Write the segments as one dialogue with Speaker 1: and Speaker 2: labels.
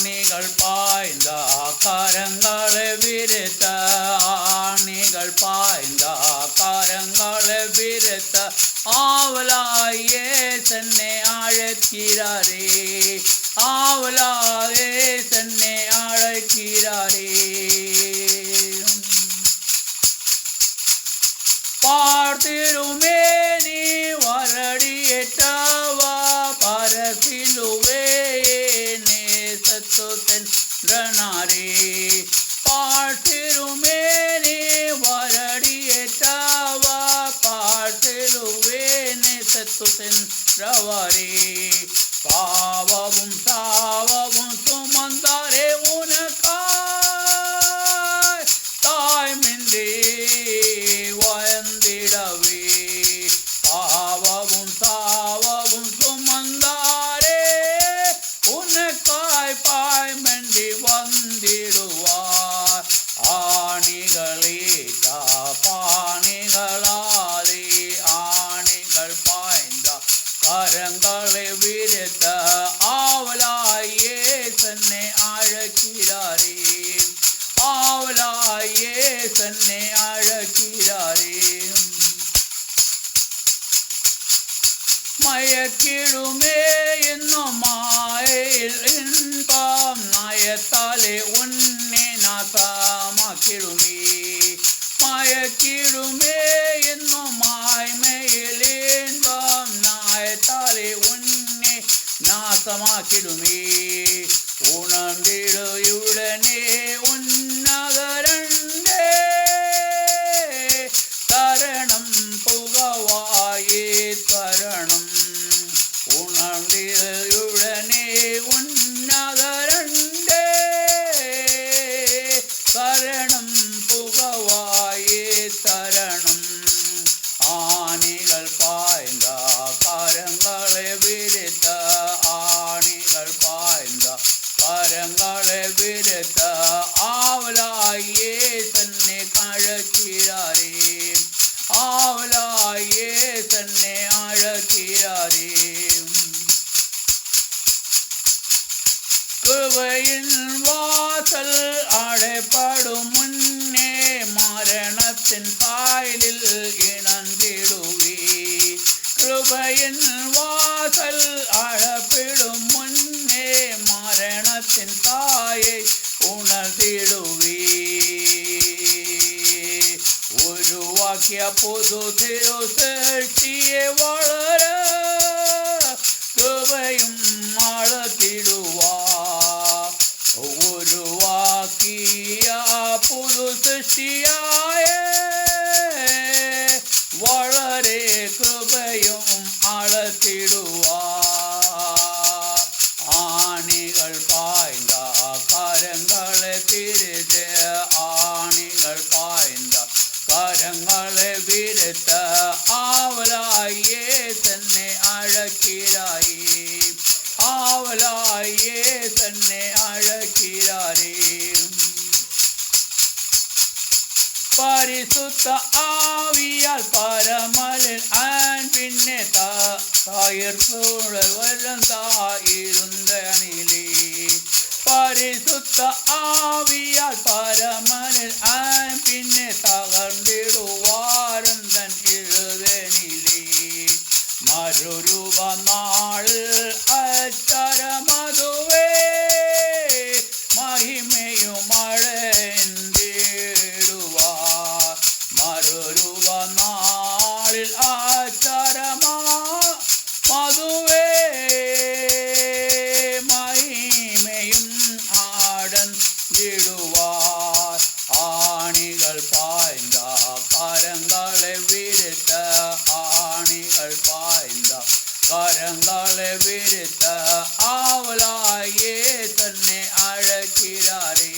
Speaker 1: ஆணிகள் பாய்ந்த கரங்களை விரித்த ஆணிகள் பாய்ந்த கரங்களை விரித்த ஆவலாயே சென்னை அழைக்கிறாரே ஆவலாயே சென்னை அழைக்கிறாரே பார்த்திருமே நீ வரடியேற்றவா பரசிலுவே நேசத்து சென்றனாரே பார்த்திருமே நீ வரடியேற்றவா பார்த்திலுவே நேசத்து சென்றவரே பாவமும் சாவமும் சுமந்தாரே உனக்காய் தாய்மின்றே வந்திடவே பாவமும் சாவமும் சுமந்தாரே உனக்காய் பாய்மண்டி வந்திடுவார் ஆணிகளே பாணிகளாதே ஆணிகள் பாய்ந்த கரங்களை விரித்த ஆவலாயே சென்னை அழைக்கிறாரே ஆவலாயே சென்னை அழைக்கிறாரே மயக்கிடுமே என்னும் மாயில் இன்பம் நயத்தாலே உன்னை நாசமாக்கிடுமே மயக்கிடுமே என்னும் மாய்மையில் இன்பம் நயத்தாலே உன்னை நாசமாக்கிடுமே உணர்ந்திடுயுடனே உன்னகரண்டே தரணம் புகவாயே தரணம் உணர்ந்திடுயுடனே உன்னகரண்டே தரணம் புகவாயே தரணம் ஆணிகள் பாய்ந்த கரங்களை விரித்த ஆணிகள் பாய்ந்த கரங்களை விரித்த ஆவலாயே சென்னை அழைக்கிறாரே ஆவலாயே சென்னை அழைக்கிறாரே கிருபையின் வாசல் அடைப்படும் முன்னே மரணத்தின் சாயலில் இணைந்திடுவே கிருபையின் வாசல் அழைப்பிடும் முன்னே மரணத்தின் தாயை உணர்ந்திடுவே உருவாக்கிய புது திரு சிருஷ்டியை வளர கிருபையும் அழத்திடுவார் உருவாக்கிய புது சிருஷ்டியாய வளரே கிருபையும் அழத்திடுவார் ஆணிகள் பாய்ந்த கரங்களை திரித்த ஆணிகள் பாய்ந்த கரங்களை விரித்த ஆவலாயே சென்னை அழைக்கிறாயே ஆவலாயே சென்னை அழைக்கிறாரே பரிசுத்த ஆவியால் பரமலில் அன்பின்னே தாயிர் சூழல் வரந்தாயிருந்தனிலே பரிசுத்த ஆவியால் பரமலில் அன்பின்னே தகர்ந்திடுவாரந்தன் இருதனிலே மறுரூப நாள் அச்சரமதுவே மகிமையும் அழைந்திடுவார் மறுரூப நாளில் ஆச்சரமா மதுவே மகிமையும் ஆடந்திடுவார் ஆணிகள் பாய்ந்த கரங்களை விரித்த ஆணிகள் பாய்ந்த கரங்களை விரித்த ஆவலாயே தன்னை அழைக்கிறாரே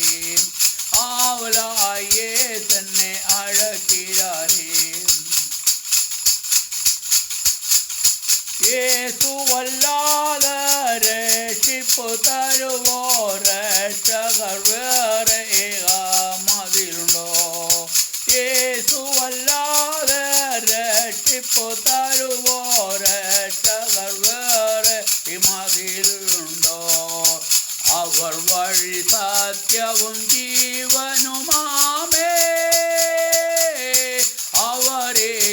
Speaker 1: ஆவலாயே தன்னை அழைக்கிறாரே இயேசுவல்லாத ரட்சிப்பு தருவோர் ரட்சகர் வேறு ஏகாமதிலுண்டோ இயேசுவல்லாத ரட்சிப்பு தருவோர் ரட்சகர் வேறு இமதிலுண்டோ അവർ വഴി സത്യവും ജീവനുമാമേ. അവരെ